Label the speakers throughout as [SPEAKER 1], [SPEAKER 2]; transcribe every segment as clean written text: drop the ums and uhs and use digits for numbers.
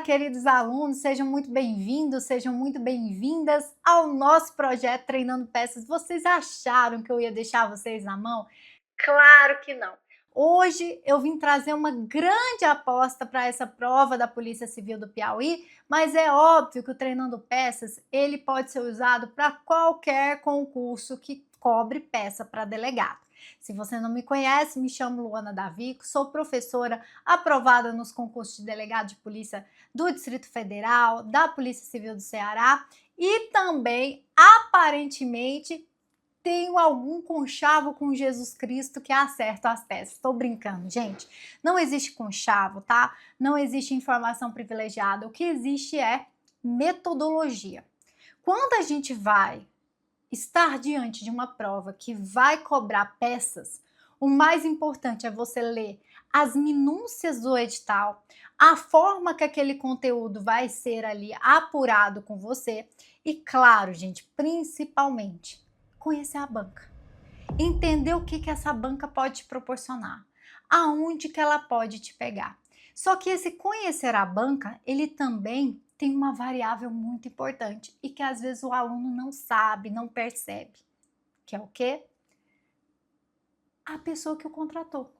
[SPEAKER 1] queridos alunos, sejam muito bem-vindos, sejam muito bem-vindas ao nosso projeto Treinando Peças. Vocês acharam que eu ia deixar vocês na mão? Claro que não! Hoje eu vim trazer uma grande aposta para essa prova da Polícia Civil do Piauí, mas é óbvio que o Treinando Peças ele pode ser usado para qualquer concurso que cobre peça para delegado. Se você não me conhece, me chamo Luana Davico, sou professora aprovada nos concursos de delegado de polícia do Distrito Federal, da Polícia Civil do Ceará e também, aparentemente, tenho algum conchavo com Jesus Cristo que acerta as peças. Estou brincando, gente. Não existe conchavo, tá? Não existe informação privilegiada. O que existe é metodologia. Quando a gente vai estar diante de uma prova que vai cobrar peças, o mais importante é você ler as minúcias do edital, a forma que aquele conteúdo vai ser ali apurado com você e, claro, gente, principalmente, conhecer a banca. Entender o que essa banca pode te proporcionar, aonde que ela pode te pegar. Só que esse conhecer a banca, ele também tem uma variável muito importante e que às vezes o aluno não sabe, não percebe. Que é o quê? A pessoa que o contratou.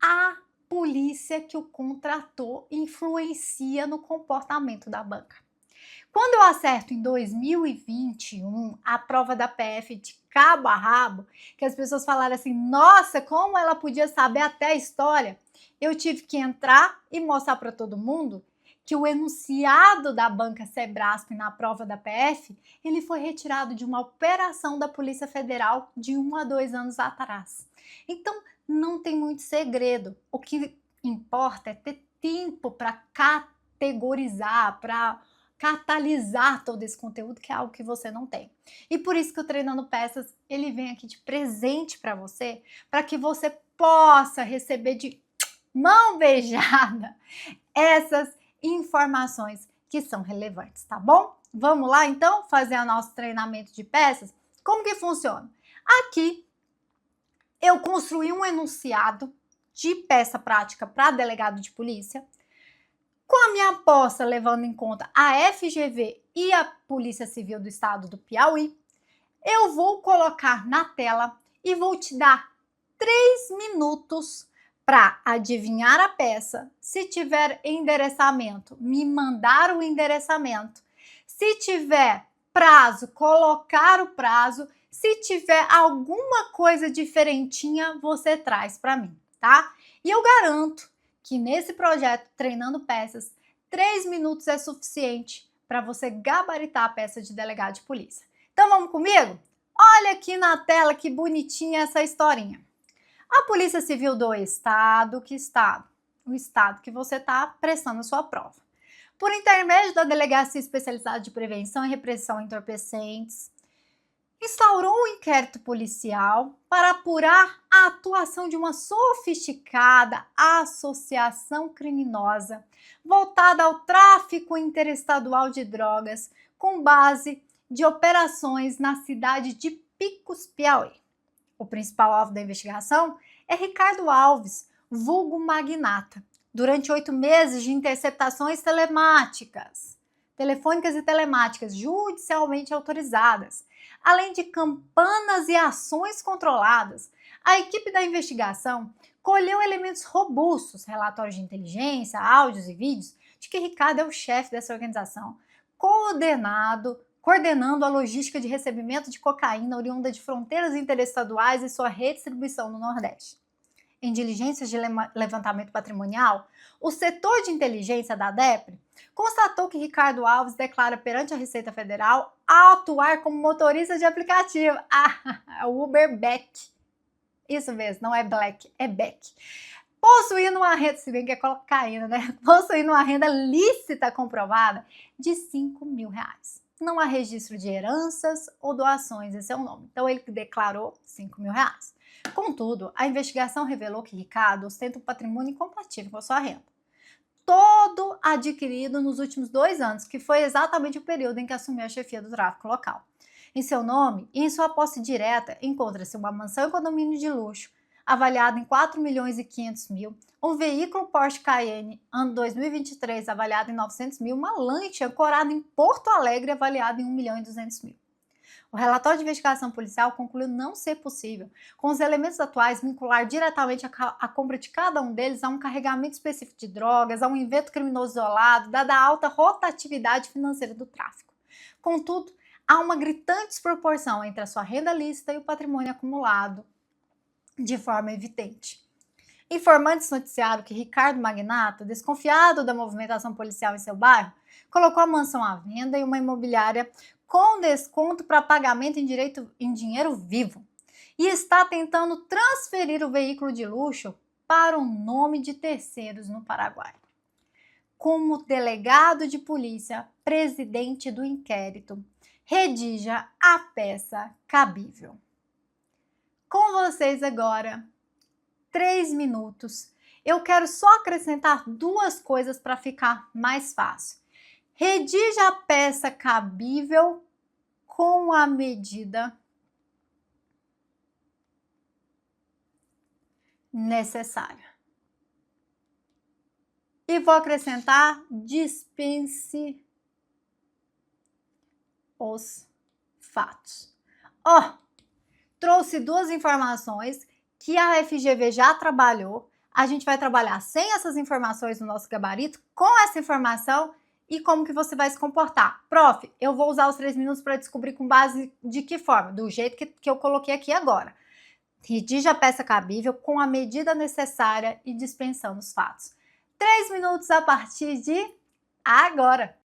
[SPEAKER 1] A polícia que o contratou influencia no comportamento da banca. Quando eu acerto em 2021 a prova da PF de cabo a rabo, que as pessoas falaram assim, nossa, como ela podia saber até a história, eu tive que entrar e mostrar para todo mundo que o enunciado da banca Sebrasp na prova da PF, ele foi retirado de uma operação da Polícia Federal de 1 a 2 anos atrás. Então, não tem muito segredo. O que importa é ter tempo para categorizar, para catalisar todo esse conteúdo, que é algo que você não tem. E por isso que o Treinando Peças, ele vem aqui de presente para você, para que você possa receber de mão beijada essas informações que são relevantes, tá bom? Vamos lá, então, fazer o nosso treinamento de peças? Como que funciona? Aqui, eu construí um enunciado de peça prática para delegado de polícia, com a minha aposta levando em conta a FGV e a Polícia Civil do Estado do Piauí, eu vou colocar na tela e vou te dar 3 minutos para adivinhar a peça. Se tiver endereçamento, me mandar o endereçamento. Se tiver prazo, colocar o prazo. Se tiver alguma coisa diferentinha, você traz para mim, tá? E eu garanto que nesse projeto Treinando Peças, 3 minutos é suficiente para você gabaritar a peça de delegado de polícia. Então vamos comigo? Olha aqui na tela que bonitinha essa historinha. A Polícia Civil do Estado, que estado? O estado que você está prestando a sua prova. Por intermédio da Delegacia Especializada de Prevenção e Repressão a Entorpecentes, instaurou um inquérito policial para apurar a atuação de uma sofisticada associação criminosa voltada ao tráfico interestadual de drogas com base de operações na cidade de Picos, Piauí. O principal alvo da investigação é Ricardo Alves, vulgo Magnata, durante 8 meses de interceptações telefônicas e telemáticas judicialmente autorizadas, além de campanas e ações controladas. A equipe da investigação colheu elementos robustos, relatórios de inteligência, áudios e vídeos, de que Ricardo é o chefe dessa organização, coordenando a logística de recebimento de cocaína oriunda de fronteiras interestaduais e sua redistribuição no Nordeste. Em diligências de levantamento patrimonial, o setor de inteligência da DEPRE constatou que Ricardo Alves declara perante a Receita Federal atuar como motorista de aplicativo. O Uber Beck. Isso mesmo, não é Black, é Beck. Possuindo uma renda, se bem que é cocaína, né? Possuindo uma renda lícita comprovada de R$5.000. Não há registro de heranças ou doações em seu nome. Então, ele declarou R$5.000. Contudo, a investigação revelou que Ricardo ostenta um patrimônio incompatível com a sua renda. Todo adquirido nos últimos 2 anos, que foi exatamente o período em que assumiu a chefia do tráfico local. Em seu nome e em sua posse direta encontra-se uma mansão e condomínio de luxo, avaliado em 4 milhões e 500 mil, um veículo Porsche Cayenne, ano 2023, avaliado em 900 mil, uma Lancia ancorada em Porto Alegre, avaliada em 1 milhão e 200 mil. O relatório de investigação policial concluiu não ser possível, com os elementos atuais, vincular diretamente a compra de cada um deles a um carregamento específico de drogas, a um evento criminoso isolado, dada a alta rotatividade financeira do tráfico. Contudo, há uma gritante desproporção entre a sua renda lícita e o patrimônio acumulado, de forma evidente. Informantes noticiaram que Ricardo Magnato, desconfiado da movimentação policial em seu bairro, colocou a mansão à venda e uma imobiliária com desconto para pagamento em dinheiro vivo e está tentando transferir o veículo de luxo para o nome de terceiros no Paraguai. Como delegado de polícia, presidente do inquérito, redija a peça cabível. Com vocês agora, 3 minutos. Eu quero só acrescentar 2 coisas para ficar mais fácil. Redija a peça cabível com a medida necessária. E vou acrescentar: dispense os fatos. Trouxe 2 informações que a FGV já trabalhou. A gente vai trabalhar sem essas informações no nosso gabarito, com essa informação e como que você vai se comportar. Prof, eu vou usar os 3 minutos para descobrir com base de que forma? Do jeito que eu coloquei aqui agora. Redija a peça cabível com a medida necessária e dispensando os fatos. 3 minutos a partir de agora.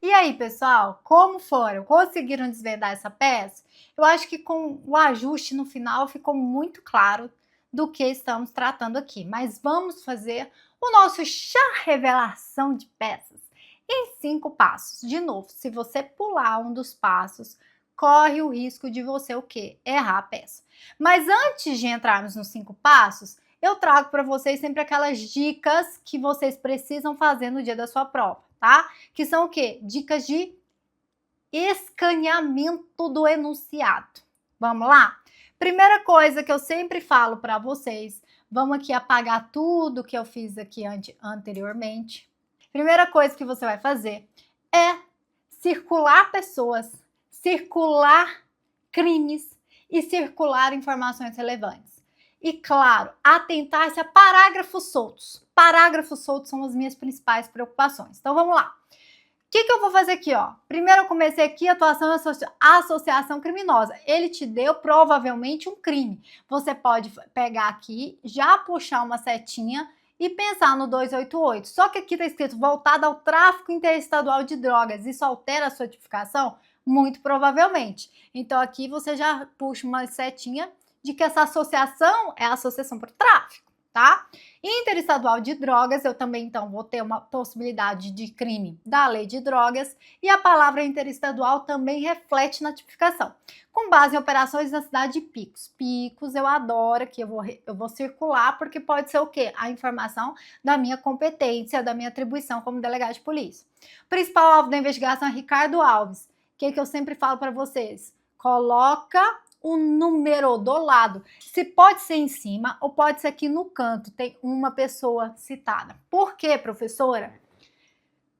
[SPEAKER 1] E aí, pessoal, como foram? Conseguiram desvendar essa peça? Eu acho que com o ajuste no final ficou muito claro do que estamos tratando aqui, mas vamos fazer o nosso chá revelação de peças em 5 passos. De novo, se você pular um dos passos, corre o risco de você o quê? Errar a peça. Mas antes de entrarmos nos 5 passos, eu trago para vocês sempre aquelas dicas que vocês precisam fazer no dia da sua prova, tá? Que são o quê? Dicas de escaneamento do enunciado. Vamos lá? Primeira coisa que eu sempre falo para vocês, vamos aqui apagar tudo que eu fiz aqui anteriormente. Primeira coisa que você vai fazer é circular pessoas, circular crimes e circular informações relevantes. E, claro, atentar-se a parágrafos soltos. Parágrafos soltos são as minhas principais preocupações. Então, vamos lá. O que eu vou fazer aqui, ó? Primeiro eu comecei aqui atuação associação criminosa. Ele te deu provavelmente um crime. Você pode pegar aqui, já puxar uma setinha e pensar no 288. Só que aqui está escrito voltado ao tráfico interestadual de drogas. Isso altera a sua tipificação? Muito provavelmente. Então aqui você já puxa uma setinha de que essa associação é a associação para o tráfico, tá? Interestadual de drogas, eu também então vou ter uma possibilidade de crime da lei de drogas e a palavra interestadual também reflete na tipificação. Com base em operações na cidade de Picos. Picos eu adoro, que eu vou circular porque pode ser o quê? A informação da minha competência, da minha atribuição como delegado de polícia. O principal alvo da investigação é Ricardo Alves. O que eu sempre falo para vocês? Coloca o número do lado. Se pode ser em cima ou pode ser aqui no canto, tem uma pessoa citada. Por quê, professora?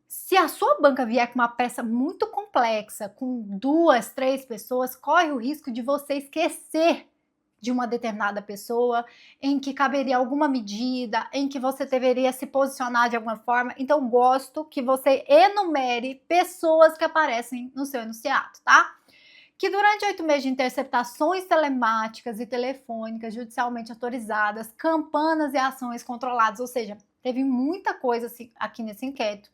[SPEAKER 1] Se a sua banca vier com uma peça muito complexa, com 2, 3 pessoas, corre o risco de você esquecer de uma determinada pessoa, em que caberia alguma medida, em que você deveria se posicionar de alguma forma. Então, gosto que você enumere pessoas que aparecem no seu enunciado, tá? Que durante 8 meses de interceptações telemáticas e telefônicas judicialmente autorizadas, campanas e ações controladas, ou seja, teve muita coisa aqui nesse inquérito,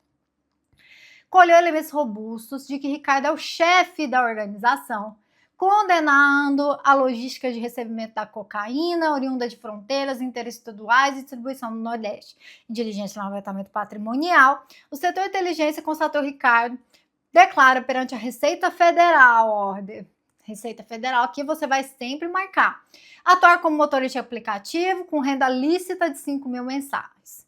[SPEAKER 1] colheu elementos robustos de que Ricardo é o chefe da organização, condenando a logística de recebimento da cocaína oriunda de fronteiras interestaduais e distribuição no Nordeste, diligência no levantamento patrimonial. O setor de inteligência constatou Ricardo declara perante a Receita Federal, ordem. Receita Federal, aqui você vai sempre marcar. Atuar como motorista de aplicativo com renda lícita de 5 mil mensais.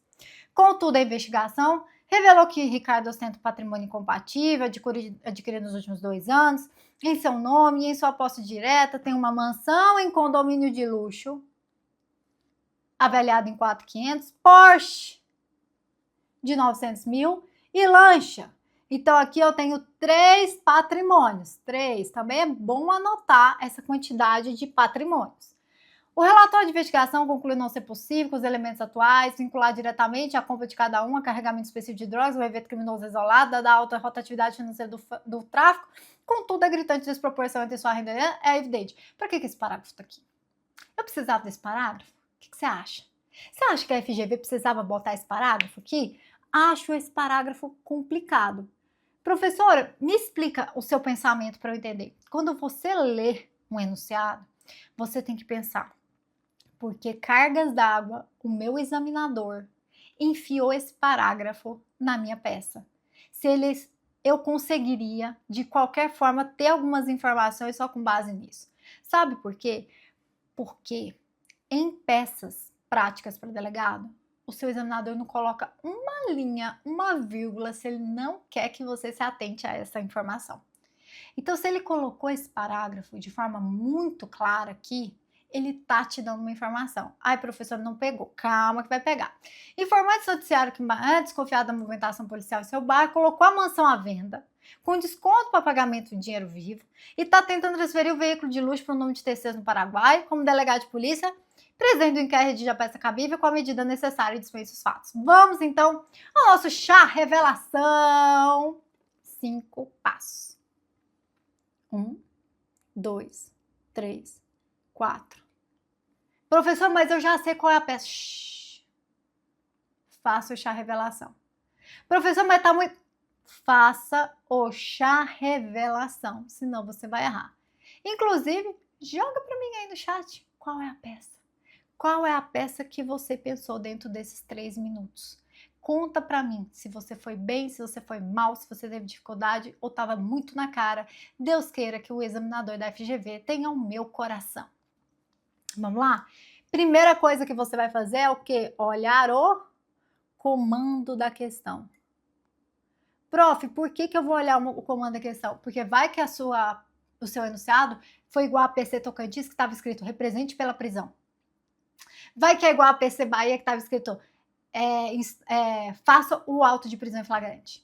[SPEAKER 1] Contudo, a investigação revelou que Ricardo ostenta patrimônio incompatível, adquirido nos últimos 2 anos, em seu nome e em sua posse direta, tem uma mansão em condomínio de luxo, avaliado em 4.500, Porsche de 900 mil e lancha. Então, aqui eu tenho 3 patrimônios. 3. Também é bom anotar essa quantidade de patrimônios. O relatório de investigação conclui não ser possível, com os elementos atuais, vincular diretamente a compra de cada um a carregamento específico de drogas, um evento criminoso isolado, dada a alta rotatividade financeira do tráfico. Contudo, a gritante desproporção entre sua renda é evidente. Para que esse parágrafo está aqui? Eu precisava desse parágrafo? O que você acha? Você acha que a FGV precisava botar esse parágrafo aqui? Acho esse parágrafo complicado. Professora, me explica o seu pensamento para eu entender. Quando você lê um enunciado, você tem que pensar, porque cargas d'água, o meu examinador enfiou esse parágrafo na minha peça. Eu conseguiria, de qualquer forma, ter algumas informações só com base nisso. Sabe por quê? Porque em peças práticas para delegado, o seu examinador não coloca uma linha, uma vírgula, se ele não quer que você se atente a essa informação. Então, se ele colocou esse parágrafo de forma muito clara aqui, ele tá te dando uma informação. Ai, professor, não pegou. Calma que vai pegar. Informante noticiário que é desconfiado da movimentação policial em seu bairro, colocou a mansão à venda, com desconto para pagamento de dinheiro vivo, e está tentando transferir o veículo de luxo para o nome de terceiros no Paraguai, como delegado de polícia, presidente do inquérito de peça cabível com a medida necessária e dispensa os fatos. Vamos, então, ao nosso chá revelação. 5 passos. 1, 2, 3, 4. Professor, mas eu já sei qual é a peça. Shhh. Faça o chá revelação. Professor, mas tá muito... faça o chá revelação, senão você vai errar. Inclusive, joga para mim aí no chat qual é a peça. Qual é a peça que você pensou dentro desses 3 minutos? Conta para mim se você foi bem, se você foi mal, se você teve dificuldade ou estava muito na cara. Deus queira que o examinador da FGV tenha o meu coração. Vamos lá? Primeira coisa que você vai fazer é o quê? Olhar o comando da questão. Prof, por que eu vou olhar o comando da questão? Porque vai que o seu enunciado foi igual a PC Tocantins, que estava escrito represente pela prisão. Vai que é igual a PC Bahia, que estava escrito faça o auto de prisão em flagrante.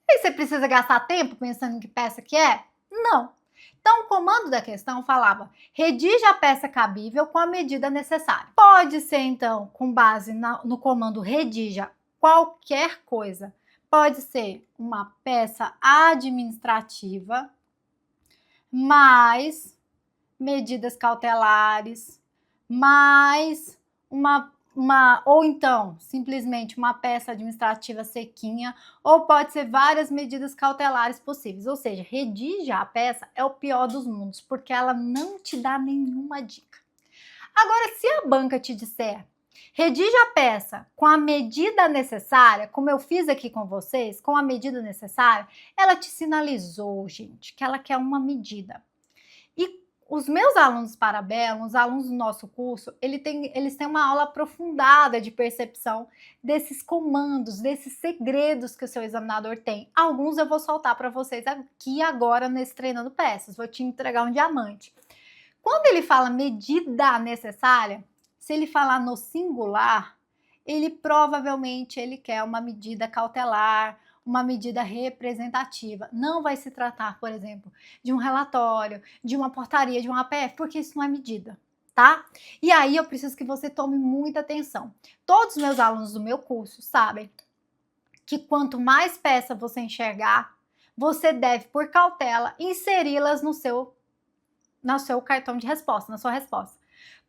[SPEAKER 1] E você precisa gastar tempo pensando em que peça que é? Não. Então, o comando da questão falava, redija a peça cabível com a medida necessária. Pode ser, então, com base no comando redija qualquer coisa. Pode ser uma peça administrativa, mais medidas cautelares, mais ou então, simplesmente uma peça administrativa sequinha, ou pode ser várias medidas cautelares possíveis. Ou seja, redija a peça é o pior dos mundos, porque ela não te dá nenhuma dica. Agora, se a banca te disser, redija a peça com a medida necessária, como eu fiz aqui com vocês, com a medida necessária, ela te sinalizou, gente, que ela quer uma medida. E os meus alunos Parabellum, os alunos do nosso curso, eles têm uma aula aprofundada de percepção desses comandos, desses segredos que o seu examinador tem. Alguns eu vou soltar para vocês aqui agora nesse Treinando Peças, vou te entregar um diamante. Quando ele fala medida necessária, se ele falar no singular, ele provavelmente quer uma medida cautelar, uma medida representativa. Não vai se tratar, por exemplo, de um relatório, de uma portaria, de um APF, porque isso não é medida, tá? E aí eu preciso que você tome muita atenção. Todos os meus alunos do meu curso sabem que quanto mais peça você enxergar, você deve, por cautela, inseri-las no seu cartão de resposta, na sua resposta.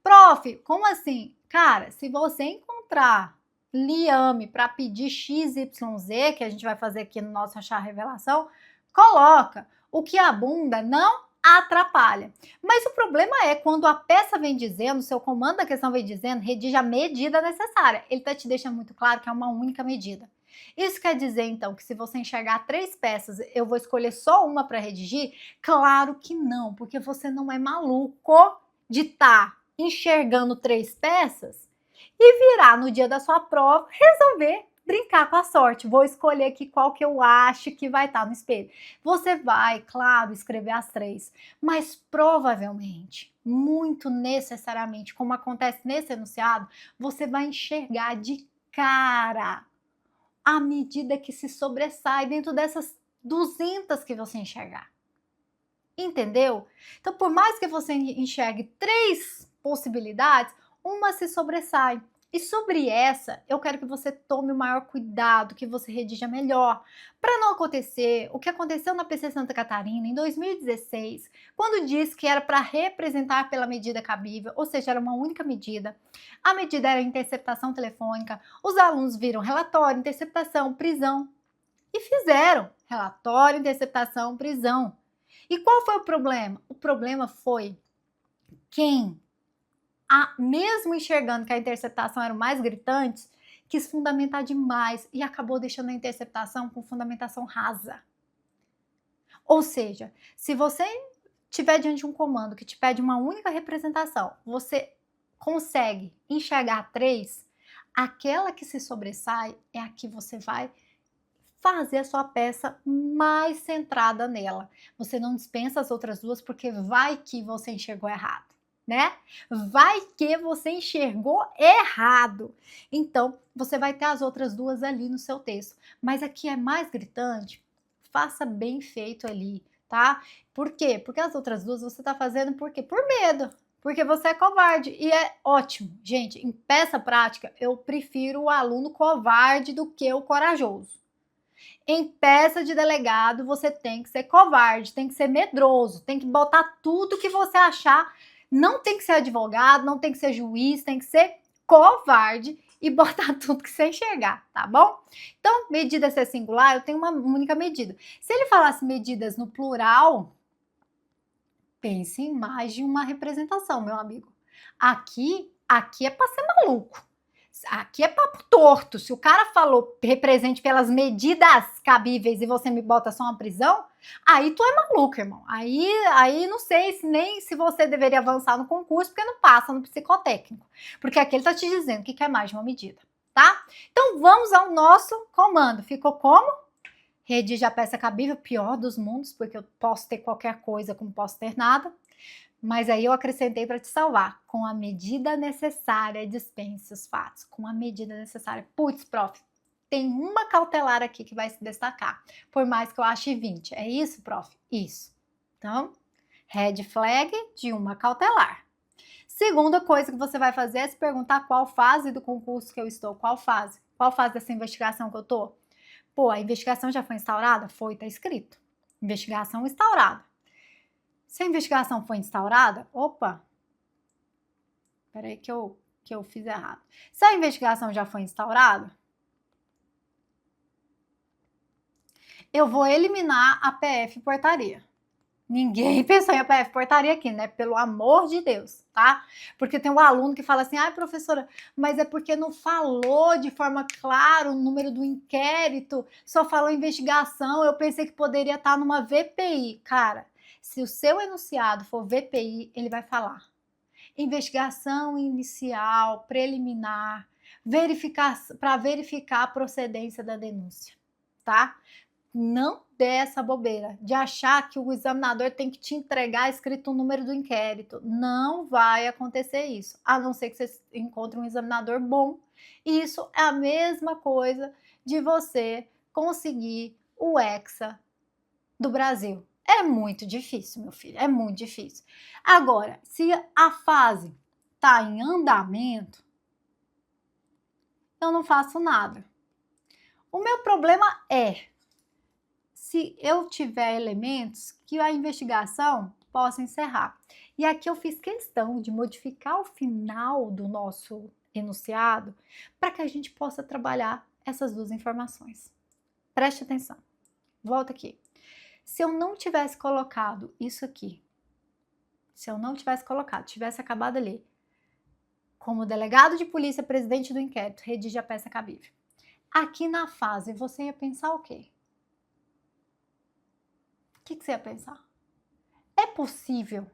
[SPEAKER 1] Prof, como assim? Cara, se você encontrar liame para pedir XYZ, que a gente vai fazer aqui no nosso chá revelação, coloca. O que abunda não atrapalha. Mas o problema é quando a peça vem dizendo, o seu comando da questão vem dizendo, redija a medida necessária. Ele está te deixando muito claro que é uma única medida. Isso quer dizer, então, que se você enxergar 3 peças, eu vou escolher só uma para redigir? Claro que não, porque você não é maluco de estar enxergando 3 peças e virar no dia da sua prova, resolver brincar com a sorte. Vou escolher aqui qual que eu acho que vai estar no espelho. Você vai, claro, escrever as 3, mas provavelmente, muito necessariamente, como acontece nesse enunciado, você vai enxergar de cara a medida que se sobressai dentro dessas 200 que você enxergar. Entendeu? Então, por mais que você enxergue 3 possibilidades, uma se sobressai. E sobre essa, eu quero que você tome o maior cuidado, que você redija melhor, para não acontecer o que aconteceu na PC Santa Catarina em 2016, quando disse que era para representar pela medida cabível, ou seja, era uma única medida. A medida era interceptação telefônica, os alunos viram relatório, interceptação, prisão, e fizeram relatório, interceptação, prisão. E qual foi o problema? O problema foi quem, mesmo enxergando que a interceptação era o mais gritante, quis fundamentar demais e acabou deixando a interceptação com fundamentação rasa. Ou seja, se você estiver diante de um comando que te pede uma única representação, você consegue enxergar 3, aquela que se sobressai é a que você vai fazer a sua peça mais centrada nela. Você não dispensa as outras 2 porque vai que você enxergou errado, né? Vai que você enxergou errado. Então, você vai ter as outras 2 ali no seu texto. Mas aqui é mais gritante, faça bem feito ali, tá? Por quê? Porque as outras 2 você tá fazendo por quê? Por medo. Porque você é covarde. E é ótimo. Gente, em peça prática, eu prefiro o aluno covarde do que o corajoso. Em peça de delegado, você tem que ser covarde, tem que ser medroso, tem que botar tudo que você achar. Não tem que ser advogado, não tem que ser juiz, tem que ser covarde e botar tudo que você enxergar, tá bom? Então, medida ser singular, eu tenho uma única medida. Se ele falasse medidas no plural, pense em mais de uma representação, meu amigo. Aqui é para ser maluco. Aqui é papo torto. Se o cara falou represente pelas medidas cabíveis e você me bota só uma prisão, aí tu é maluco, irmão. Aí não sei nem se você deveria avançar no concurso, porque não passa no psicotécnico. Porque aqui ele tá te dizendo que quer mais de uma medida, tá? Então vamos ao nosso comando. Ficou como? Redige a peça cabível, pior dos mundos, porque eu posso ter qualquer coisa como posso ter nada. Mas aí eu acrescentei para te salvar. Com a medida necessária, dispense os fatos. Com a medida necessária. Putz, prof, tem uma cautelar aqui que vai se destacar. Por mais que eu ache 20. É isso, prof? Isso. Então, red flag de uma cautelar. Segunda coisa que você vai fazer é se perguntar qual fase do concurso que eu estou. Qual fase? Qual fase dessa investigação que eu estou? Pô, a investigação já foi instaurada? Foi, tá escrito. Investigação instaurada. Se a investigação foi instaurada, opa, peraí que eu fiz errado. Se a investigação já foi instaurada, eu vou eliminar a PF portaria. Ninguém pensou em PF portaria aqui, né? Pelo amor de Deus, tá? Porque tem um aluno que fala assim, professora, mas é porque não falou de forma clara o número do inquérito, só falou investigação, eu pensei que poderia estar numa VPI. Cara, se o seu enunciado for VPI, ele vai falar investigação inicial, preliminar, para verificar a procedência da denúncia, tá? Não dê essa bobeira de achar que o examinador tem que te entregar escrito o número do inquérito. Não vai acontecer isso, a não ser que você encontre um examinador bom. E isso é a mesma coisa de você conseguir o Hexa do Brasil. É muito difícil, meu filho, é muito difícil. Agora, se a fase está em andamento, eu não faço nada. O meu problema é se eu tiver elementos que a investigação possa encerrar. E aqui eu fiz questão de modificar o final do nosso enunciado para que a gente possa trabalhar essas duas informações. Preste atenção. Volta aqui. Se eu não tivesse colocado isso aqui, tivesse acabado ali, como delegado de polícia, presidente do inquérito, redige a peça cabível. Aqui na fase, você ia pensar o quê? O que você ia pensar? É possível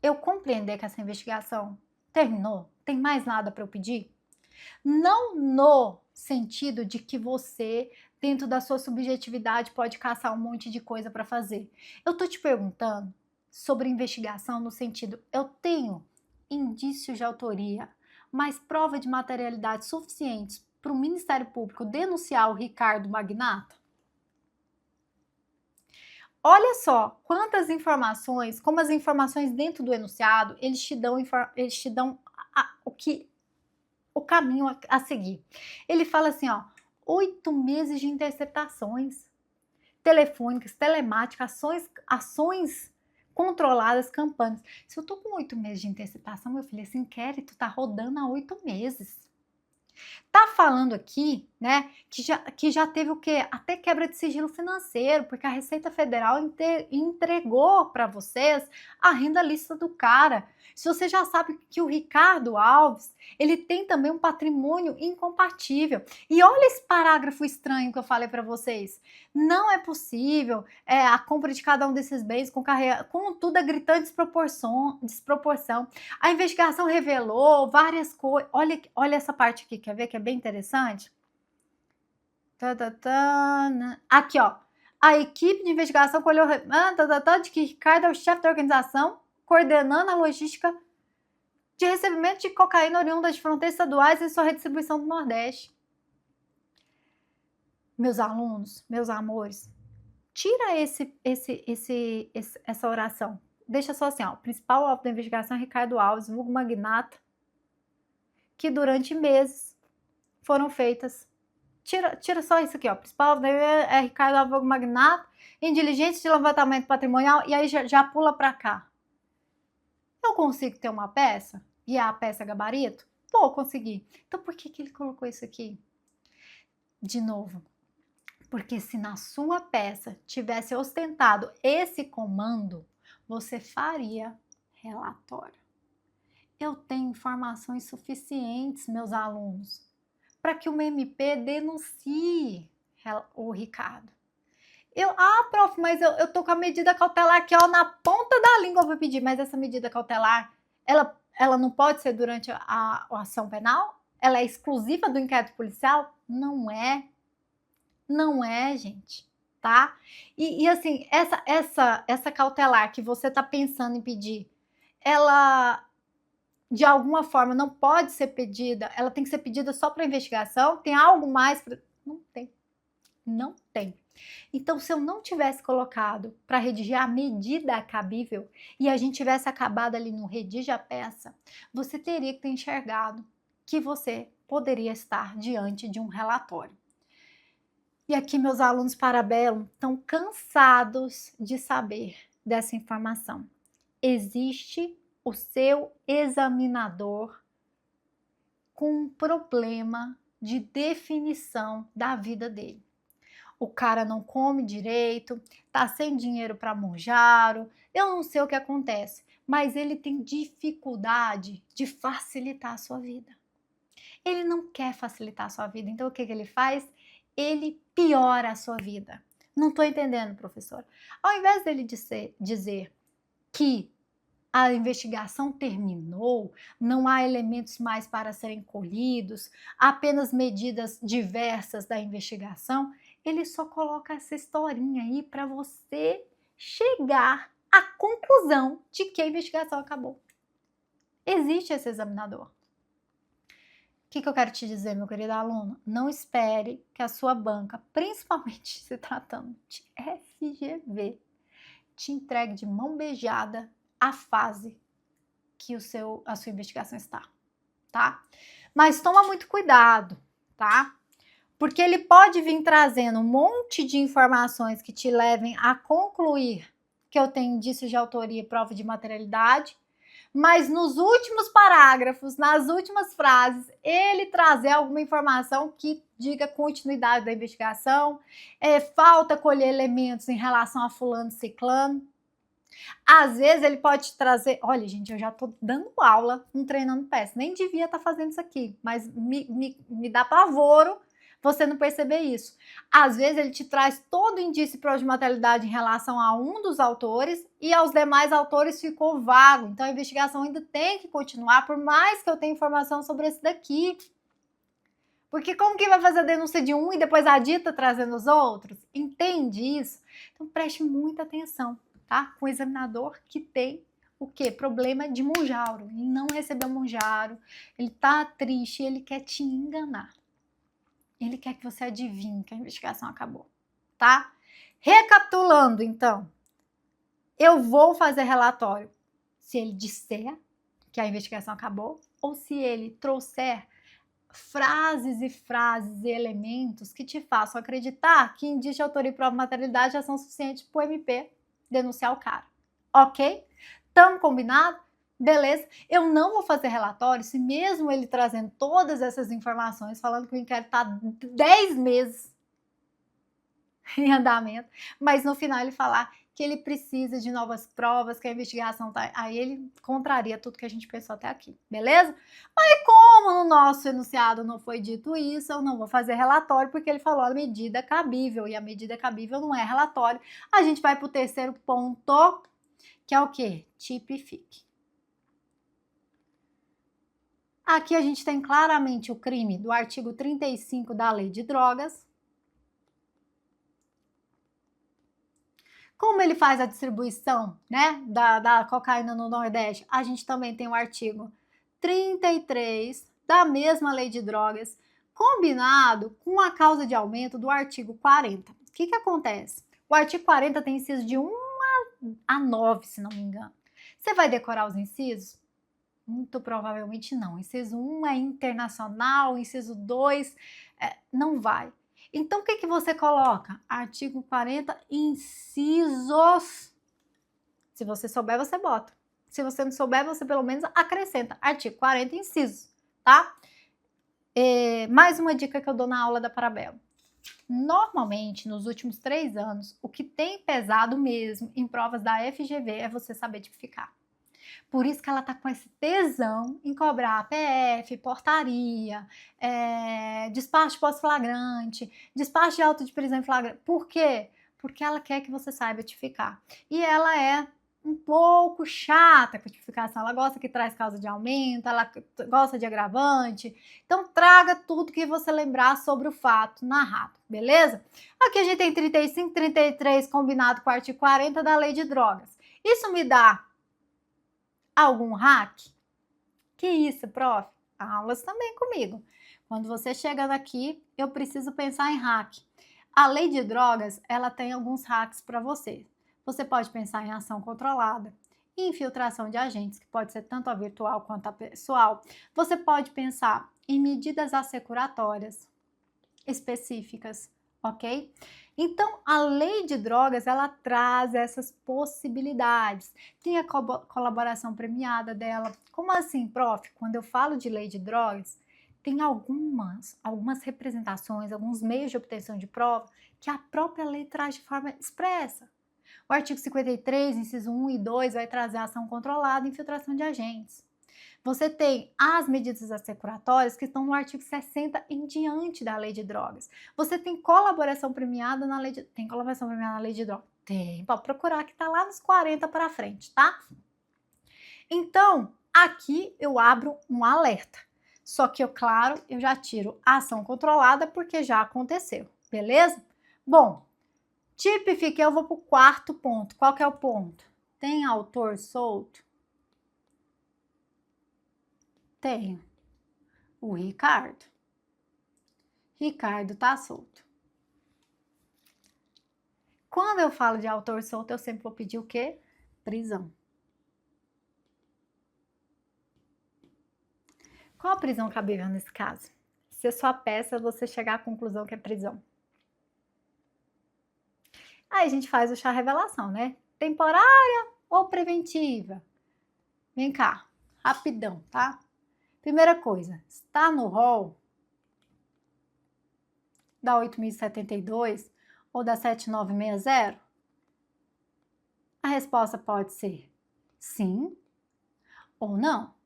[SPEAKER 1] eu compreender que essa investigação terminou? Tem mais nada para eu pedir? Não no sentido de que você, dentro da sua subjetividade, pode caçar um monte de coisa para fazer. Eu tô te perguntando sobre investigação no sentido, eu tenho indícios de autoria, mas prova de materialidade suficientes para o Ministério Público denunciar o Ricardo Magnata? Olha só quantas informações, como as informações dentro do enunciado, eles te dão o caminho a seguir. Ele fala assim, 8 meses de interceptações telefônicas, telemáticas, ações controladas, campanhas. Se eu tô com 8 meses de interceptação, meu filho, esse inquérito tá rodando há 8 meses. Tá falando aqui, né, que já teve o quê? Até quebra de sigilo financeiro, porque a Receita Federal entregou para vocês a renda lícita do cara. Se você já sabe que o Ricardo Alves, ele tem também um patrimônio incompatível. E olha esse parágrafo estranho que eu falei para vocês. Não é possível a compra de cada um desses bens com tudo a gritante desproporção. A investigação revelou várias coisas. Olha essa parte aqui, quer ver que é bem interessante? Aqui, a equipe de investigação colheu de que Ricardo é o chefe da organização, coordenando a logística de recebimento de cocaína oriunda de fronteiras estaduais e sua redistribuição do Nordeste. Meus alunos, meus amores, tira essa oração. Deixa só assim, o principal alvo da investigação é Ricardo Alves, vulgo magnata, que durante meses foram feitas. Tira só isso aqui, o principal alvo é Ricardo Alves, vulgo magnata, em diligência de levantamento patrimonial, e aí já pula para cá. Eu consigo ter uma peça, e a peça gabarito, vou conseguir. Então, por que ele colocou isso aqui? De novo, porque se na sua peça tivesse ostentado esse comando, você faria relatório. Eu tenho informações suficientes, meus alunos, para que o MP denuncie o Ricardo. Prof, mas eu tô com a medida cautelar aqui, ó, na ponta da língua para pedir, mas essa medida cautelar, ela não pode ser durante a ação penal? Ela é exclusiva do inquérito policial? Não é. Não é, gente, tá? E assim, essa cautelar que você tá pensando em pedir, ela de alguma forma não pode ser pedida, ela tem que ser pedida só para investigação? Tem algo mais? Não tem. Não tem. Então, se eu não tivesse colocado para redigir a medida cabível e a gente tivesse acabado ali no redige a peça, você teria que ter enxergado que você poderia estar diante de um relatório. E aqui meus alunos Parabellum estão cansados de saber dessa informação. Existe o seu examinador com um problema de definição da vida dele. O cara não come direito, tá sem dinheiro para Monjaro, eu não sei o que acontece, mas ele tem dificuldade de facilitar a sua vida. Ele não quer facilitar a sua vida, então o que ele faz? Ele piora a sua vida. Não estou entendendo, professor. Ao invés dele dizer que a investigação terminou, não há elementos mais para serem colhidos, apenas medidas diversas da investigação, ele só coloca essa historinha aí para você chegar à conclusão de que a investigação acabou. Existe esse examinador. O que eu quero te dizer, meu querido aluno? Não espere que a sua banca, principalmente se tratando de FGV, te entregue de mão beijada a fase que a sua investigação está, tá? Mas toma muito cuidado, tá? Porque ele pode vir trazendo um monte de informações que te levem a concluir que eu tenho indícios de autoria e prova de materialidade, mas nos últimos parágrafos, nas últimas frases, ele trazer alguma informação que diga continuidade da investigação, falta colher elementos em relação a fulano e ciclano. Às vezes ele pode te trazer, olha gente, eu já tô dando aula, treinando peça, nem devia estar fazendo isso aqui, mas me dá pavoro você não perceber isso. Às vezes ele te traz todo o indício de prova de materialidade em relação a um dos autores e aos demais autores ficou vago. Então a investigação ainda tem que continuar, por mais que eu tenha informação sobre esse daqui. Porque como que vai fazer a denúncia de um e depois a dita trazendo os outros? Entende isso? Então preste muita atenção, tá? Com o examinador que tem o quê? Problema de Monjaro. Ele não recebeu Monjaro, ele tá triste, ele quer te enganar. Ele quer que você adivinhe que a investigação acabou, tá? Recapitulando, então, eu vou fazer relatório se ele disser que a investigação acabou ou se ele trouxer frases e elementos que te façam acreditar que indício de autoria e prova de materialidade já são suficientes para o MP denunciar o cara, ok? Tamo combinado? Beleza, eu não vou fazer relatório se mesmo ele trazendo todas essas informações, falando que o inquérito está 10 meses em andamento, mas no final ele falar que ele precisa de novas provas, que a investigação tá... Aí ele contraria tudo que a gente pensou até aqui, beleza? Mas como no nosso enunciado não foi dito isso, eu não vou fazer relatório, porque ele falou a medida cabível, e a medida cabível não é relatório. A gente vai para o terceiro ponto, que é o quê? Tipifique. Aqui a gente tem claramente o crime do artigo 35 da Lei de Drogas. Como ele faz a distribuição, né, da cocaína no Nordeste? A gente também tem o artigo 33 da mesma Lei de Drogas, combinado com a causa de aumento do artigo 40. O que acontece? O artigo 40 tem incisos de 1 a 9, se não me engano. Você vai decorar os incisos? Muito provavelmente não. Inciso 1 é internacional, inciso 2 não vai. Então, o que você coloca? Artigo 40, incisos. Se você souber, você bota. Se você não souber, você pelo menos acrescenta. Artigo 40, incisos. tá? Mais uma dica que eu dou na aula da Parabelo. Normalmente, nos últimos 3 anos, o que tem pesado mesmo em provas da FGV é você saber tipificar. Por isso que ela tá com esse tesão em cobrar PF, portaria, despacho pós-flagrante, despacho de auto de prisão em flagrante. Por quê? Porque ela quer que você saiba tipificar. E ela é um pouco chata com a tipificação. Ela gosta que traz causa de aumento, ela gosta de agravante. Então, traga tudo que você lembrar sobre o fato narrado, beleza? Aqui a gente tem 35, 33 combinado com o artigo 40 da Lei de Drogas. Isso me dá algum hack? Que isso, prof? Aulas também comigo. Quando você chega daqui, eu preciso pensar em hack. A Lei de Drogas, ela tem alguns hacks para você. Você pode pensar em ação controlada, infiltração de agentes, que pode ser tanto a virtual quanto a pessoal. Você pode pensar em medidas assecuratórias específicas, ok? Então, a Lei de Drogas, ela traz essas possibilidades. Tem a colaboração premiada dela. Como assim, prof? Quando eu falo de Lei de Drogas, tem algumas representações, alguns meios de obtenção de prova que a própria lei traz de forma expressa. O artigo 53, inciso 1 e 2, vai trazer ação controlada e infiltração de agentes. Você tem as medidas assecuratórias que estão no artigo 60 em diante da Lei de Drogas. Você tem colaboração premiada na Lei de... Tem colaboração premiada na Lei de Drogas? Tem, pode procurar que está lá nos 40 para frente, tá? Então, aqui eu abro um alerta. Só que, claro, eu já tiro a ação controlada porque já aconteceu, beleza? Bom, tipifiquei, eu vou para o quarto ponto. Qual que é o ponto? Tem autor solto? Tenho. O Ricardo. Ricardo tá solto. Quando eu falo de autor solto, eu sempre vou pedir o quê? Prisão. Qual a prisão cabível nesse caso? Se a sua peça, você chegar à conclusão que é prisão. Aí a gente faz o chá revelação, né? Temporária ou preventiva? Vem cá, rapidão, tá? Primeira coisa, está no rol da 8.072 ou da 7960? A resposta pode ser sim ou não.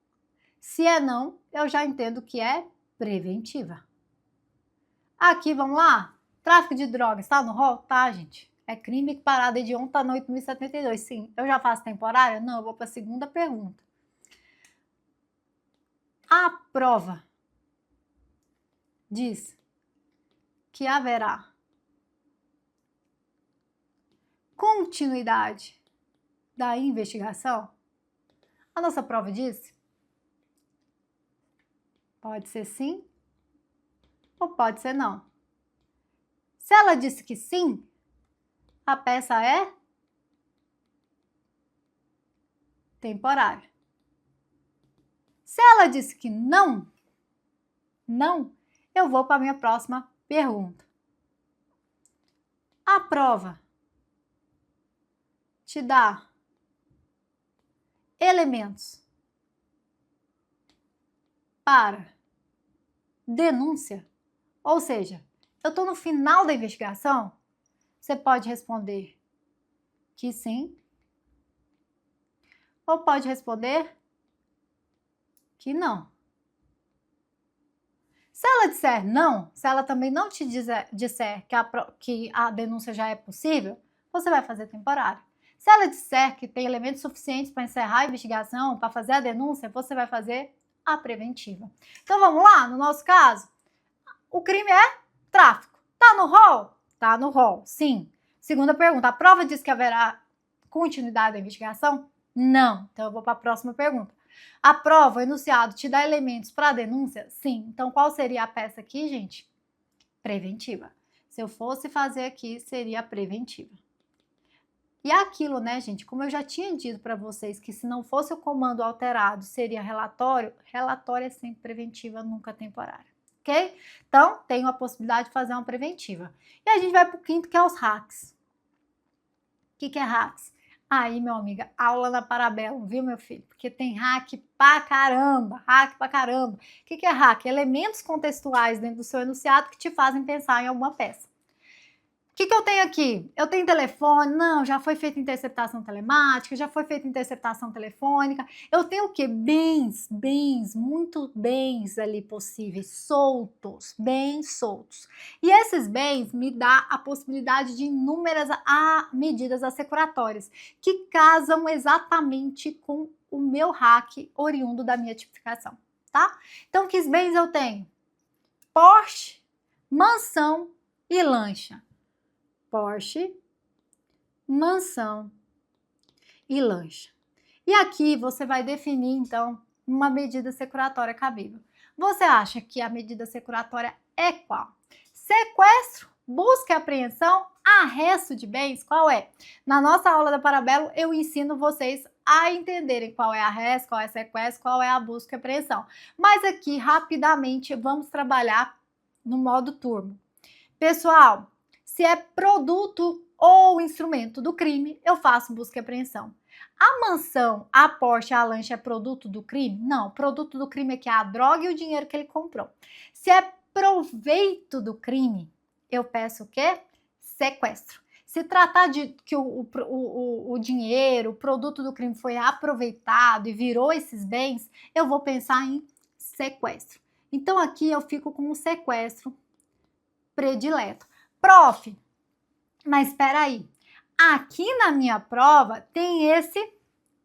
[SPEAKER 1] Se é não, eu já entendo que é preventiva. Aqui, vamos lá? Tráfico de drogas, tá no rol? Tá, gente. É crime equiparado hediondo, tá no 8.072. Sim. Eu já faço temporária? Não, eu vou para a segunda pergunta. A prova diz que haverá continuidade da investigação? A nossa prova diz? Pode ser sim ou pode ser não. Se ela disse que sim, a peça é temporária. Se ela disse que não, eu vou para a minha próxima pergunta. A prova te dá elementos para denúncia? Ou seja, eu estou no final da investigação? Você pode responder que sim, ou pode responder que não. Se ela disser não, se ela também não te disser que a denúncia já é possível, você vai fazer temporário. Se ela disser que tem elementos suficientes para encerrar a investigação, para fazer a denúncia, você vai fazer a preventiva. Então vamos lá, no nosso caso, o crime é tráfico. Tá no rol? Tá no rol, sim. Segunda pergunta, a prova diz que haverá continuidade da investigação? Não. Então eu vou para a próxima pergunta. A prova, o enunciado, te dá elementos para a denúncia? Sim. Então qual seria a peça aqui, gente? Preventiva. Se eu fosse fazer aqui, seria preventiva. E aquilo, né, gente, como eu já tinha dito para vocês que se não fosse o comando alterado, seria relatório, relatório é sempre preventiva, nunca temporária, ok? Então, tem a possibilidade de fazer uma preventiva. E a gente vai para o quinto, que é os hacks. O que é hacks? Aí, meu amiga, aula na Parabellum, viu, meu filho? Porque tem hack pra caramba, hack pra caramba. O que é hack? Elementos contextuais dentro do seu enunciado que te fazem pensar em alguma peça. O que eu tenho aqui? Eu tenho telefone? Não, já foi feita interceptação telemática, já foi feita interceptação telefônica. Eu tenho o quê? Bens, muito bens ali possíveis, soltos, bens soltos. E esses bens me dá a possibilidade de inúmeras medidas assecuratórias que casam exatamente com o meu hack oriundo da minha tipificação, tá? Então, que bens eu tenho? Porsche, mansão e lancha. Porsche, mansão e lancha. E aqui você vai definir, então, uma medida securatória cabível. Você acha que a medida securatória é qual? Sequestro, busca e apreensão, arresto de bens, qual é? Na nossa aula da Parabellum, eu ensino vocês a entenderem qual é arresto, qual é sequestro, qual é a busca e apreensão. Mas aqui, rapidamente, vamos trabalhar no modo turbo. Pessoal, se é produto ou instrumento do crime, eu faço busca e apreensão. A mansão, a Porsche, a lancha é produto do crime? Não, produto do crime é que é a droga e o dinheiro que ele comprou. Se é proveito do crime, eu peço o quê? Sequestro. Se tratar de que o dinheiro, o produto do crime foi aproveitado e virou esses bens, eu vou pensar em sequestro. Então aqui eu fico com o sequestro predileto. Prof, mas espera aí. Aqui na minha prova tem esse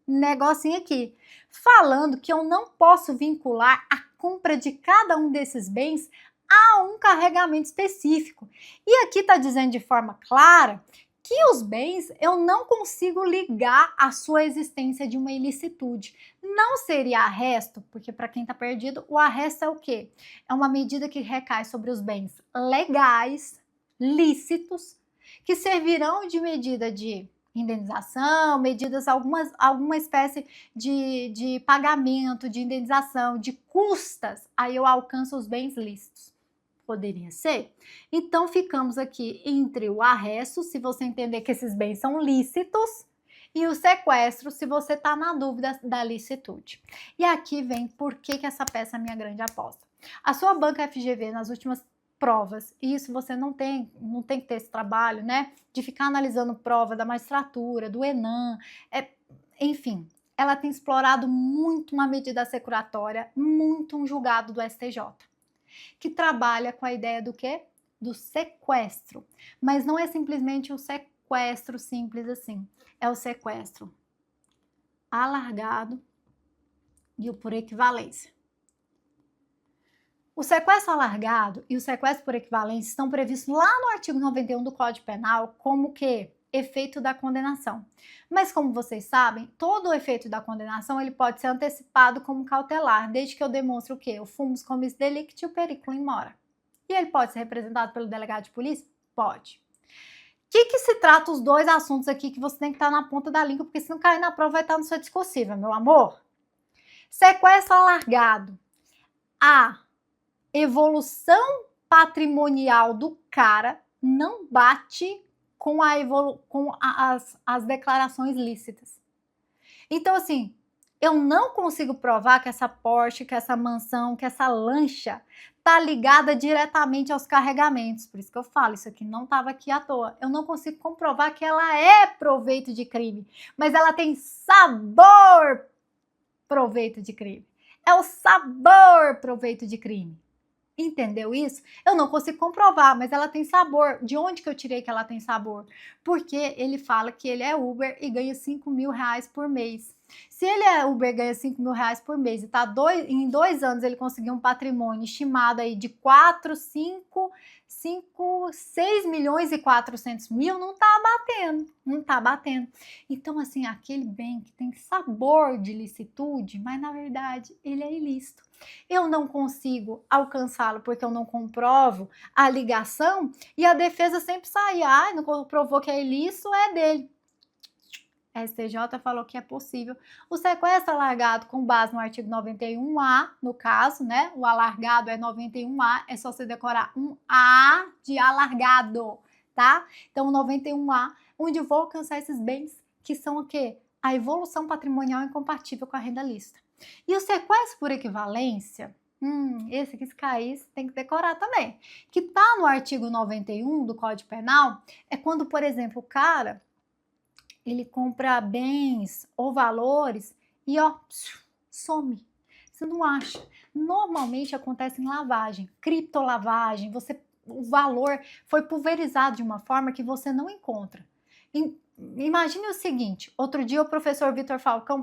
[SPEAKER 1] negocinho aqui, falando que eu não posso vincular a compra de cada um desses bens a um carregamento específico. E aqui está dizendo de forma clara que os bens eu não consigo ligar a sua existência de uma ilicitude. Não seria arresto, porque para quem está perdido, o arresto é o quê? É uma medida que recai sobre os bens legais, lícitos, que servirão de medida de indenização, medidas, alguma espécie de pagamento, de indenização, de custas, aí eu alcanço os bens lícitos. Poderia ser? Então, ficamos aqui entre o arresto, se você entender que esses bens são lícitos, e o sequestro, se você está na dúvida da licitude. E aqui vem por que essa peça é minha grande aposta. A sua banca FGV, nas últimas provas, e isso você não tem que ter esse trabalho, né, de ficar analisando prova da magistratura, do ENAM, enfim, ela tem explorado muito uma medida securatória, muito um julgado do STJ, que trabalha com a ideia do quê? Do sequestro. Mas não é simplesmente o sequestro simples assim, é o sequestro alargado e o por equivalência. O sequestro alargado e o sequestro por equivalência estão previstos lá no artigo 91 do Código Penal como que efeito da condenação. Mas como vocês sabem, todo o efeito da condenação ele pode ser antecipado como cautelar, desde que eu demonstre o quê? O fumus comis delicti e o periculum in mora. E ele pode ser representado pelo delegado de polícia? Pode. O que se trata os dois assuntos aqui que você tem que estar na ponta da língua, porque se não cair na prova vai estar no seu discursivo, meu amor? Sequestro alargado. A evolução patrimonial do cara não bate com as declarações lícitas. Então, assim, eu não consigo provar que essa Porsche, que essa mansão, que essa lancha tá ligada diretamente aos carregamentos. Por isso que eu falo, isso aqui não estava aqui à toa. Eu não consigo comprovar que ela é proveito de crime, mas ela tem sabor proveito de crime. É o sabor proveito de crime. Entendeu isso? Eu não consigo comprovar, mas ela tem sabor. De onde que eu tirei que ela tem sabor? Porque ele fala que ele é Uber e ganha 5 mil reais por mês. Se ele é Uber e ganha 5 mil reais por mês e em 2 anos ele conseguiu um patrimônio estimado aí de 6 milhões e 400 mil, não tá batendo. Então, assim, aquele bem que tem sabor de licitude, mas na verdade ele é ilícito. Eu não consigo alcançá-lo porque eu não comprovo a ligação e a defesa sempre sai, não comprovou que é ilícito, é dele. A STJ falou que é possível o sequestro alargado com base no artigo 91A, no caso, né? O alargado é 91A, é só você decorar um A de alargado, tá? Então, 91A, onde eu vou alcançar esses bens que são o quê? A evolução patrimonial incompatível com a renda lícita. E o sequestro por equivalência, esse aqui, se cair, você tem que decorar também, que está no artigo 91 do Código Penal, é quando, por exemplo, o cara, ele compra bens ou valores e, ó, some. Você não acha. Normalmente acontece em lavagem, criptolavagem, o valor foi pulverizado de uma forma que você não encontra. Imagine o seguinte, outro dia o professor Vitor Falcão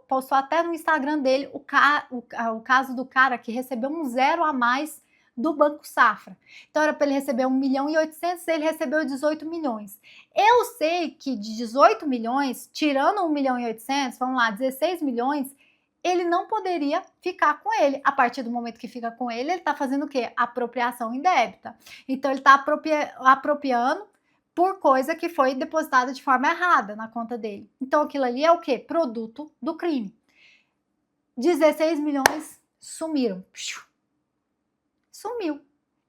[SPEAKER 1] postou até no Instagram dele o caso do cara que recebeu um 0 a mais do Banco Safra. Então era para ele receber 1.800.000, ele recebeu 18 milhões. Eu sei que de 18 milhões, tirando 1.800.000, vamos lá, 16 milhões, ele não poderia ficar com ele. A partir do momento que fica com ele está fazendo o quê? Apropriação indébita. Então ele está apropriando por coisa que foi depositada de forma errada na conta dele. Então aquilo ali é o quê? Produto do crime. 16 milhões sumiram. Sumiu.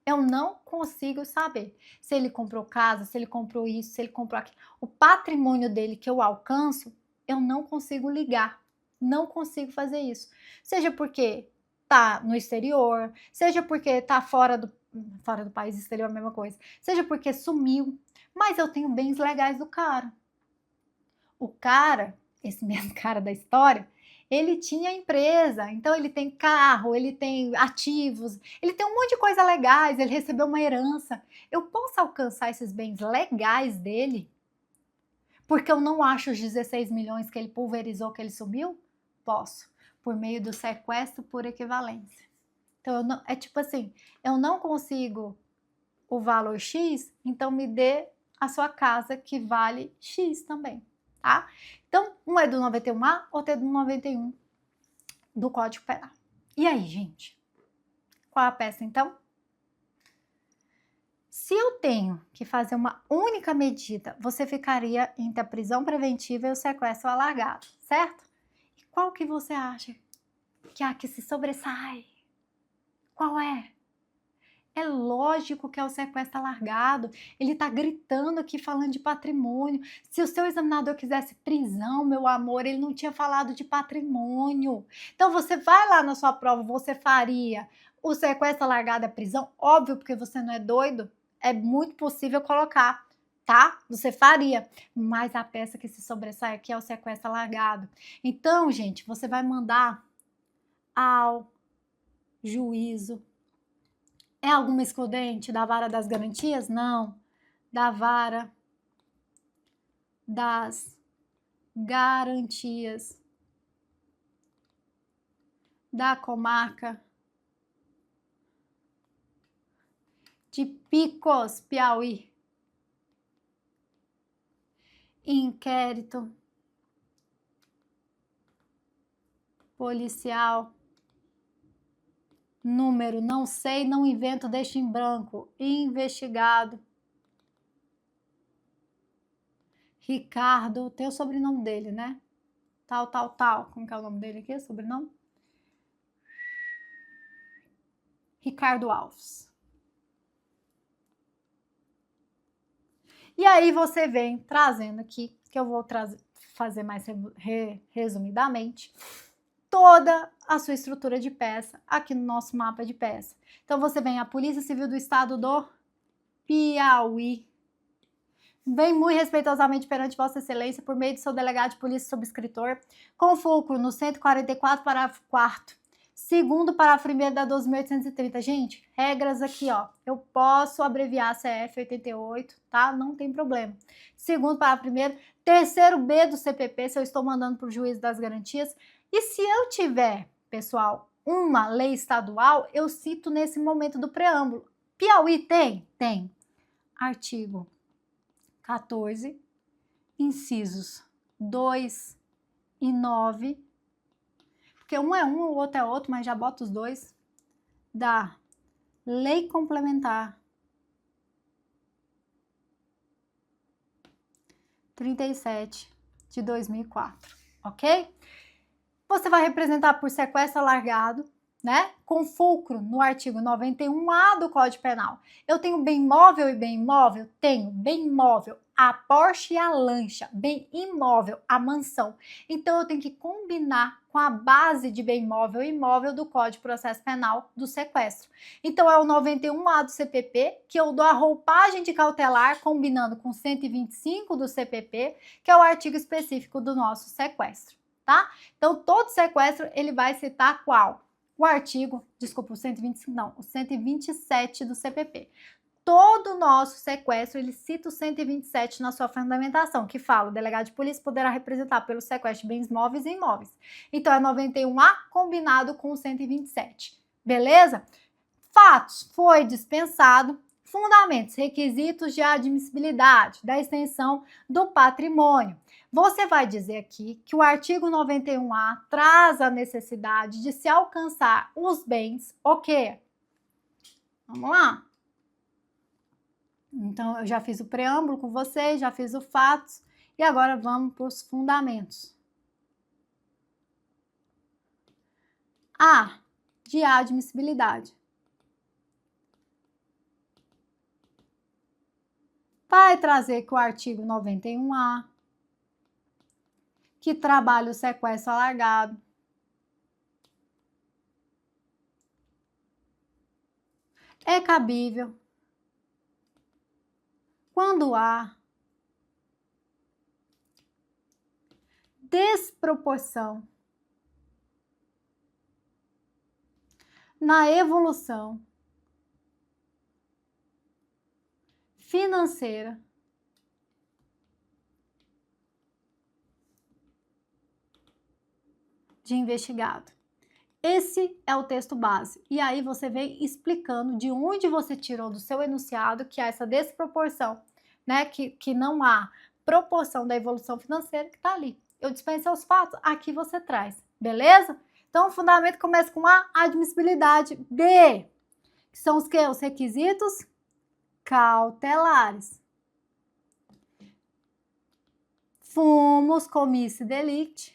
[SPEAKER 1] Eu não consigo saber se ele comprou casa, se ele comprou isso, se ele comprou aquilo. O patrimônio dele que eu alcanço, eu não consigo ligar. Não consigo fazer isso. Seja porque tá no exterior, seja porque tá fora do país, exterior, a mesma coisa. Seja porque sumiu. Mas eu tenho bens legais do cara. O cara, esse mesmo cara da história, ele tinha empresa, então ele tem carro, ele tem ativos, ele tem um monte de coisa legais, ele recebeu uma herança. Eu posso alcançar esses bens legais dele? Porque eu não acho os 16 milhões que ele pulverizou, que ele sumiu? Posso, por meio do sequestro por equivalência. Então, é tipo assim, eu não consigo o valor X, então me dê a sua casa que vale X também, tá? Então, um é do 91A, outro é do 91 do Código Penal. E aí, gente? Qual a peça, então? Se eu tenho que fazer uma única medida, você ficaria entre a prisão preventiva e o sequestro alargado, certo? E qual que você acha que se sobressai? Qual é? É lógico que é o sequestro alargado. Ele tá gritando aqui falando de patrimônio. Se o seu examinador quisesse prisão, meu amor, ele não tinha falado de patrimônio. Então você vai lá na sua prova, você faria o sequestro alargado é prisão? Óbvio, porque você não é doido. É muito possível colocar, tá? Você faria. Mas a peça que se sobressai aqui é o sequestro alargado. Então, gente, você vai mandar ao juízo. É alguma excludente da vara das garantias? Não. Da vara das garantias da comarca de Picos, Piauí. Inquérito policial. Número, não sei, não invento, deixo em branco. Investigado. Ricardo, tem o sobrenome dele, né? Tal. Como que é o nome dele aqui? Sobrenome? Ricardo Alves. E aí você vem trazendo aqui, que eu vou fazer mais resumidamente, toda a sua estrutura de peça aqui no nosso mapa de peça. Então você vem a Polícia Civil do Estado do Piauí. Vem muito respeitosamente perante Vossa Excelência por meio do seu delegado de polícia subscritor, com fulcro no 144, parágrafo 4º. Segundo parágrafo 1º da 12.830. Gente, regras aqui, ó. Eu posso abreviar a CF 88, tá? Não tem problema. Segundo parágrafo 1º. Terceiro B do CPP, se eu estou mandando para o juiz das garantias. E se eu tiver, pessoal, uma lei estadual, eu cito nesse momento do preâmbulo. Piauí tem? Tem. Artigo 14, incisos 2 e 9, porque um é um, o outro é outro, mas já bota os dois, da Lei Complementar 37 de 2004, ok? Você vai representar por sequestro alargado, né? Com fulcro no artigo 91A do Código Penal. Eu tenho bem móvel e bem imóvel? Tenho. Bem imóvel, a Porsche e a lancha, bem imóvel, a mansão. Então eu tenho que combinar com a base de bem imóvel e imóvel do Código de Processo Penal do sequestro. Então é o 91A do CPP, que eu dou a roupagem de cautelar combinando com 125 do CPP, que é o artigo específico do nosso sequestro, tá? Então todo sequestro ele vai citar qual? O artigo, desculpa, o 125 não, o 127 do CPP. Todo nosso sequestro, ele cita o 127 na sua fundamentação, que fala: o delegado de polícia poderá representar pelo sequestro de bens móveis e imóveis. Então, é 91A combinado com o 127. Beleza? Fatos: foi dispensado. Fundamentos: requisitos de admissibilidade da extensão do patrimônio. Você vai dizer aqui que o artigo 91A traz a necessidade de se alcançar os bens, o quê? Vamos lá? Então, eu já fiz o preâmbulo com vocês, já fiz o fatos, e agora vamos para os fundamentos. A, de admissibilidade. Vai trazer que o artigo 91A, que trabalha o sequestro alargado, é cabível quando há desproporção na evolução financeira de investigado. Esse é o texto base. E aí você vem explicando de onde você tirou do seu enunciado que há essa desproporção, né? Que não há proporção da evolução financeira que está ali. Eu dispensei os fatos, aqui você traz, beleza? Então, o fundamento começa com a admissibilidade. B, que são os quê? Os requisitos cautelares. Fumus comissi delicti.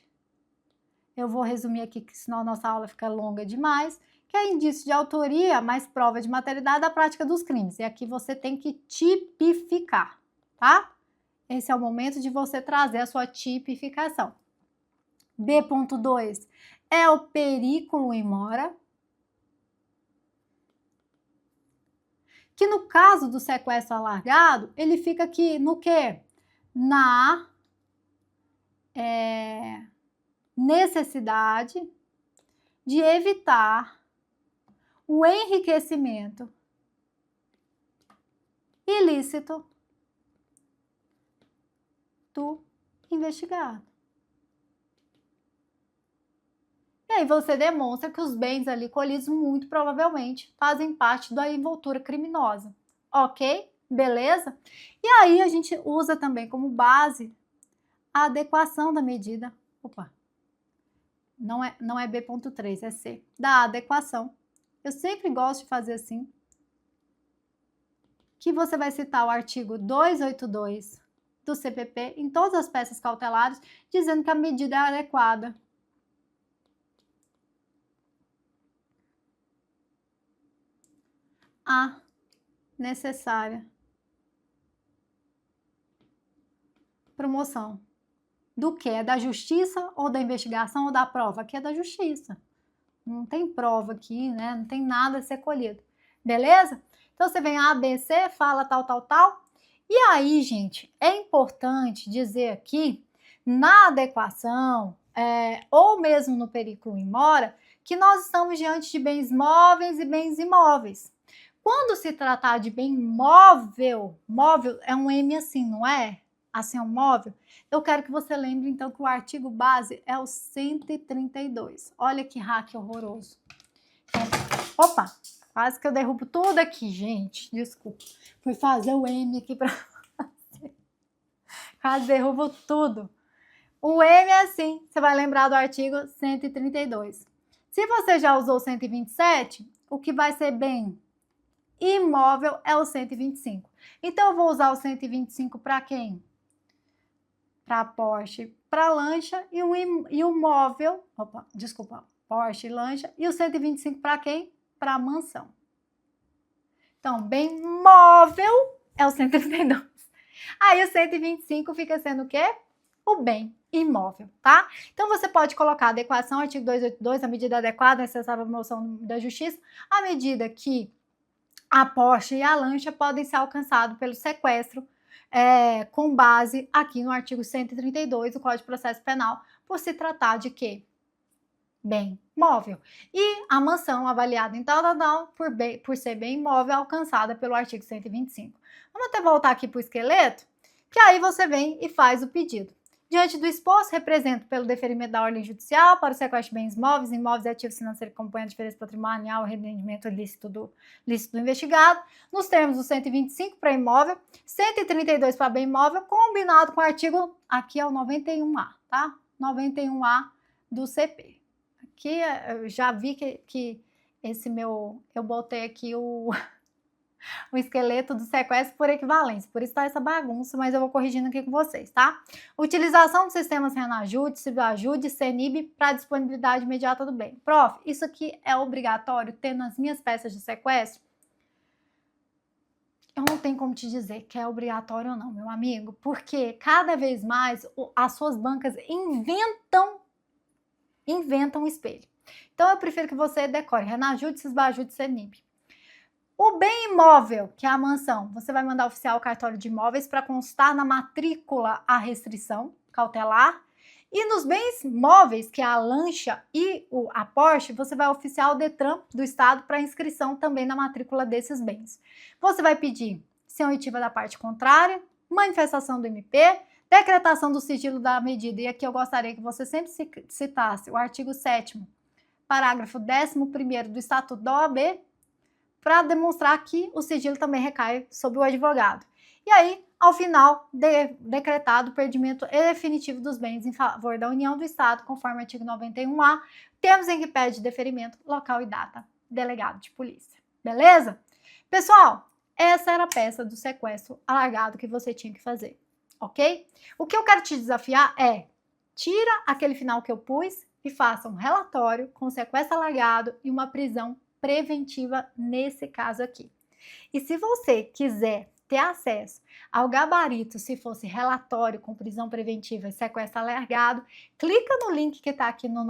[SPEAKER 1] Eu vou resumir aqui, que senão a nossa aula fica longa demais, que é indício de autoria, mais prova de materialidade da prática dos crimes. E aqui você tem que tipificar, tá? Esse é o momento de você trazer a sua tipificação. B.2 é o periculum in mora, que no caso do sequestro alargado, ele fica aqui no quê? Na necessidade de evitar o enriquecimento ilícito do investigado. E aí você demonstra que os bens ali colhidos muito provavelmente fazem parte da envoltura criminosa, ok? Beleza? E aí a gente usa também como base a adequação da medida. Opa! Não é B.3, é C. Da adequação. Eu sempre gosto de fazer assim. Que você vai citar o artigo 282 do CPP em todas as peças cautelares, dizendo que a medida é adequada. A necessária promoção. Do que? É da justiça ou da investigação ou da prova? Aqui é da justiça. Não tem prova aqui, né? Não tem nada a ser colhido. Beleza? Então você vem A, B, C, fala tal, tal, tal. E aí, gente, é importante dizer aqui, na adequação, ou mesmo no periculum in mora, que nós estamos diante de bens móveis e bens imóveis. Quando se tratar de bem móvel, móvel é um M assim, não é? Assim é um móvel. Eu quero que você lembre, então, que o artigo base é o 132. Olha que hack horroroso. Então, opa, quase que eu derrubo tudo aqui, gente. Desculpa. Fui fazer o M aqui para você. Quase derrubo tudo. O M é assim, você vai lembrar do artigo 132. Se você já usou o 127, o que vai ser bem imóvel é o 125. Então, eu vou usar o 125 para quem? Para Porsche, para lancha e o móvel, Porsche, lancha, e o 125 para quem? Para mansão. Então, bem móvel é o 132. Aí o 125 fica sendo o quê? O bem imóvel, tá? Então você pode colocar adequação, artigo 282, a medida adequada, necessária para a promoção da justiça, à medida que a Porsche e a lancha podem ser alcançados pelo sequestro, com base aqui no artigo 132 do Código de Processo Penal, por se tratar de quê? Bem móvel. E a mansão avaliada em tal, por ser bem imóvel, alcançada pelo artigo 125. Vamos até voltar aqui para o esqueleto, que aí você vem e faz o pedido. Diante do exposto, represento pelo deferimento da ordem judicial para o sequestro de bens móveis, imóveis e ativos financeiros que compõem a diferença patrimonial e rendimento lícito do investigado, nos termos do 125 para imóvel, 132 para bem imóvel, combinado com o artigo, aqui é o 91A, tá? 91A do CP. Aqui eu já vi que esse meu, eu botei aqui o esqueleto do sequestro por equivalência, por isso tá essa bagunça, mas eu vou corrigindo aqui com vocês, tá? Utilização dos sistemas Renajude, Cibajude, Cenib para disponibilidade imediata do bem. Prof, isso aqui é obrigatório ter nas minhas peças de sequestro? Eu não tenho como te dizer que é obrigatório ou não, meu amigo, porque cada vez mais as suas bancas inventam um espelho. Então eu prefiro que você decore Renajude, Cisbajude, Cenib. O bem imóvel, que é a mansão, você vai mandar oficiar o cartório de imóveis para constar na matrícula a restrição cautelar. E nos bens móveis, que é a lancha e a Porsche, você vai oficiar o Detran do Estado para inscrição também na matrícula desses bens. Você vai pedir sem oitiva da parte contrária, manifestação do MP, decretação do sigilo da medida. E aqui eu gostaria que você sempre citasse o artigo 7º, parágrafo 11º do Estatuto da OAB, para demonstrar que o sigilo também recai sobre o advogado. E aí, ao final, decretado o perdimento definitivo dos bens em favor da União do Estado, conforme o artigo 91A, termos em que pede deferimento, local e data, delegado de polícia. Beleza? Pessoal, essa era a peça do sequestro alargado que você tinha que fazer, ok? O que eu quero te desafiar é, tira aquele final que eu pus e faça um relatório com sequestro alargado e uma prisão preventiva nesse caso aqui. E se você quiser ter acesso ao gabarito, se fosse relatório com prisão preventiva e sequestro alargado, clica no link que está aqui da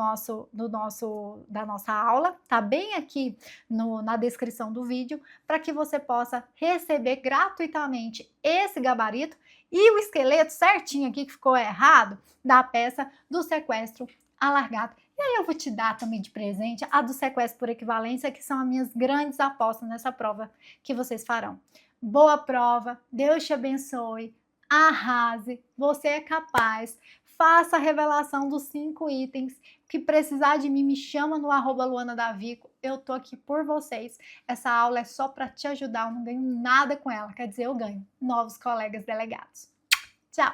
[SPEAKER 1] nossa aula, tá bem aqui na descrição do vídeo, para que você possa receber gratuitamente esse gabarito e o esqueleto certinho aqui que ficou errado da peça do sequestro alargado. E aí eu vou te dar também de presente a do sequestro por equivalência, que são as minhas grandes apostas nessa prova que vocês farão. Boa prova, Deus te abençoe, arrase, você é capaz, faça a revelação dos 5 itens, que precisar de mim me chama no @luanadavico, eu tô aqui por vocês. Essa aula é só para te ajudar, eu não ganho nada com ela, quer dizer, eu ganho novos colegas delegados. Tchau!